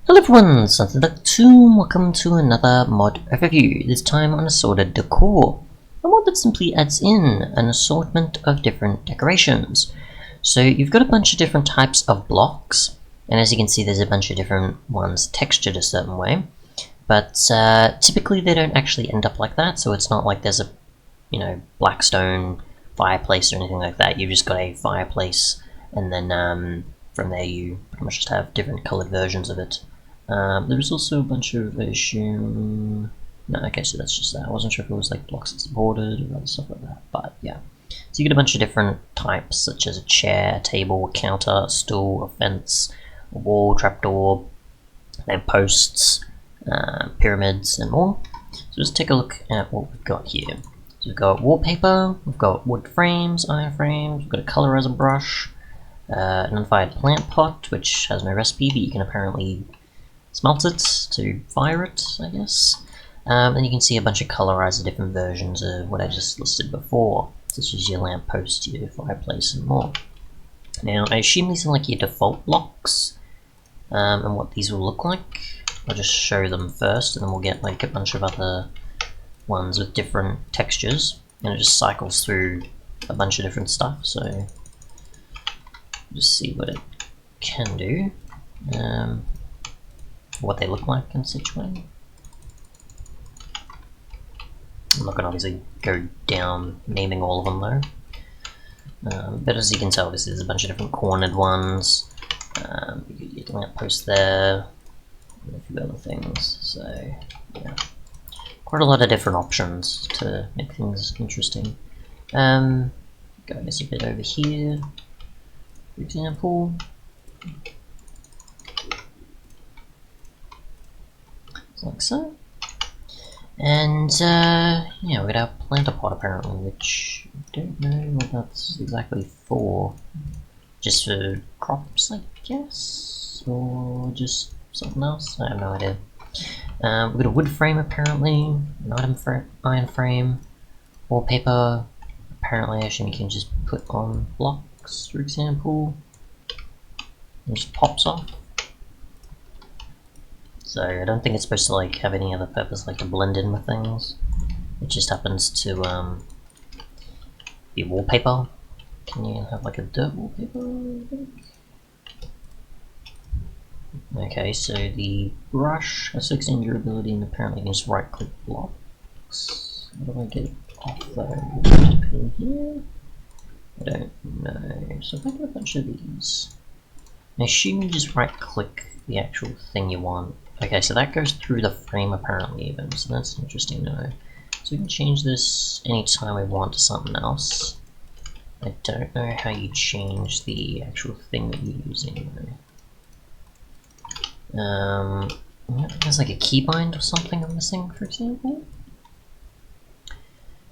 Hello everyone, Assorted, welcome to another mod overview, this time on Assorted Decor. A mod that simply adds in an assortment of different decorations. So you've got a bunch of different types of blocks, and as you can see there's a bunch of different ones textured a certain way, but typically they don't actually end up like that, so it's not like there's a, black stone fireplace or anything like that. You've just got a fireplace, and then from there you pretty much just have different coloured versions of it. There's also a bunch of no, okay, so that's just that. I wasn't sure if it was like blocks that supported or other stuff like that, but yeah. So you get a bunch of different types, such as a chair, a table, a counter, a stool, a fence, a wall, trapdoor, lamp posts, pyramids, and more. So just take a look at what we've got here. So we've got wallpaper, we've got wood frames, iron frames, we've got a colorizer brush, an unfired plant pot, which has no recipe, but you can apparently smelt it to fire it, I guess. And you can see a bunch of colorizer different versions of what I just listed before, such as your lamp post, your fireplace, and more. Now, I assume these are like your default blocks, and what these will look like. I'll just show them first, and then we'll get like a bunch of other ones with different textures, and it just cycles through a bunch of different stuff, so just see what it can do, what they look like in such way. I'm not going to obviously go down naming all of them though, but as you can tell, obviously there's a bunch of different cornered ones. You get your lamp post there, and a few other things, so yeah. Quite a lot of different options to make things interesting. Go I guess a bit over here, for example. Like so. And yeah, we got our planter pot apparently, which I don't know what that's exactly for. Just for crops, I guess? Or just something else? I have no idea. We've got a wood frame apparently, an iron frame, wallpaper. Apparently I assume you can just put on blocks, for example. It just pops off. So I don't think it's supposed to like have any other purpose like to blend in with things. It just happens to be wallpaper. Can you have like a dirt wallpaper? Okay, so the brush has 16 durability and apparently you can just right click blocks. How do I get it off though? Put in here? I don't know. So if I get a bunch of these, I assume you just right click the actual thing you want. Okay, so that goes through the frame apparently even, so that's interesting to know. So we can change this anytime we want to something else. I don't know how you change the actual thing that you're using though. There's like a keybind or something I'm missing, for example.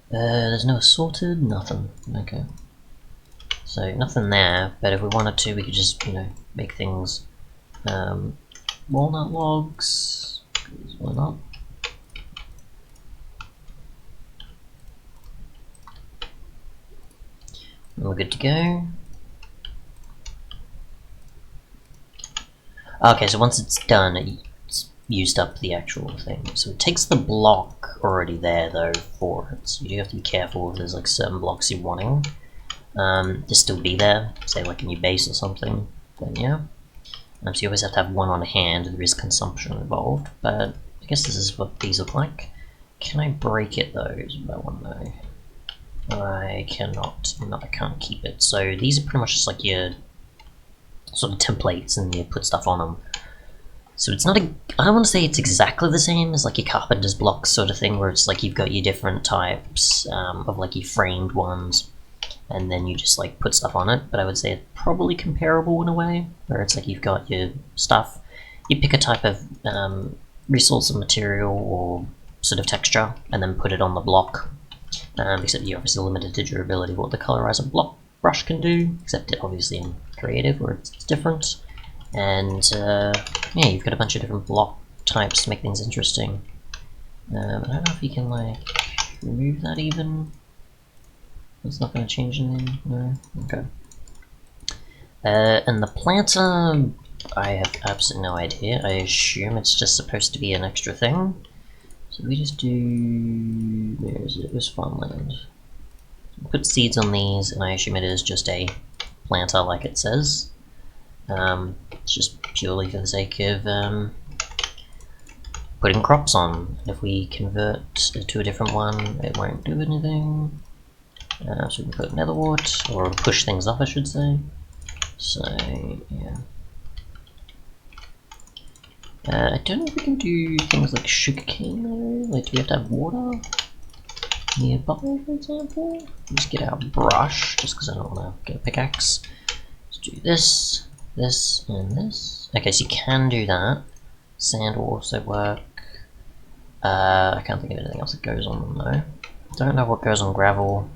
There's no assorted, nothing. Okay. So nothing there, but if we wanted to, we could just, make things walnut logs, why not? And we're good to go. Okay, so once it's done, it's used up the actual thing. So it takes the block already there though for it. So you do have to be careful if there's like certain blocks you're wanting to still be there, say like in your base or something, then yeah. So you always have to have one on hand, there is consumption involved, but I guess this is what these look like. Can I break it though, is what I want to know. I cannot, no, I can't keep it. So these are pretty much just like your sort of templates and you put stuff on them. So it's not I don't want to say it's exactly the same as like your carpenter's blocks sort of thing, where it's like you've got your different types of like your framed ones, and then you just like put stuff on it, but I would say it's probably comparable in a way, where it's like you've got your stuff, you pick a type of resource of material or sort of texture, and then put it on the block, except you're obviously limited to durability of what the colorizer block brush can do, except it obviously in creative where it's different, and yeah, you've got a bunch of different block types to make things interesting. I don't know if you can like remove that even. It's not going to change anything, no? Okay. And the planter, I have absolutely no idea. I assume it's just supposed to be an extra thing. So we just do... where is it? It was farmland. Put seeds on these, and I assume it is just a planter like it says. It's just purely for the sake of putting crops on. If we convert to a different one, it won't do anything. So we can put nether wart, or push things up I should say. So, yeah. I don't know if we can do things like sugarcane though. Like, do we have to have water nearby, for example? Just get our brush, just because I don't want to get a pickaxe. Let's do this, this, and this. Okay, so you can do that. Sand will also work. I can't think of anything else that goes on them though. Don't know what goes on gravel.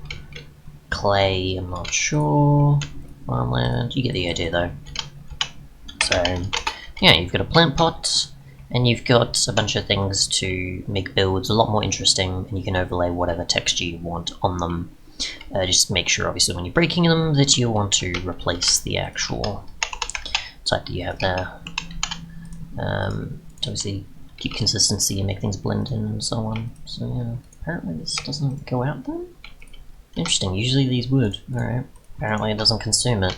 Clay, I'm not sure. Farmland, you get the idea though. So, yeah, you've got a plant pot, and you've got a bunch of things to make builds a lot more interesting, and you can overlay whatever texture you want on them. Just make sure, obviously, when you're breaking them, that you want to replace the actual type that you have there. To obviously keep consistency and make things blend in and so on. So yeah, apparently this doesn't go out then? Interesting, usually these would. Alright, apparently it doesn't consume it.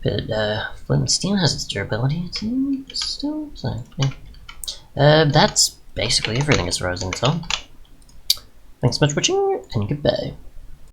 But flint and steel has its durability, it seems, still, so yeah. That's basically everything as far as I can tell. Thanks so much for watching, and goodbye.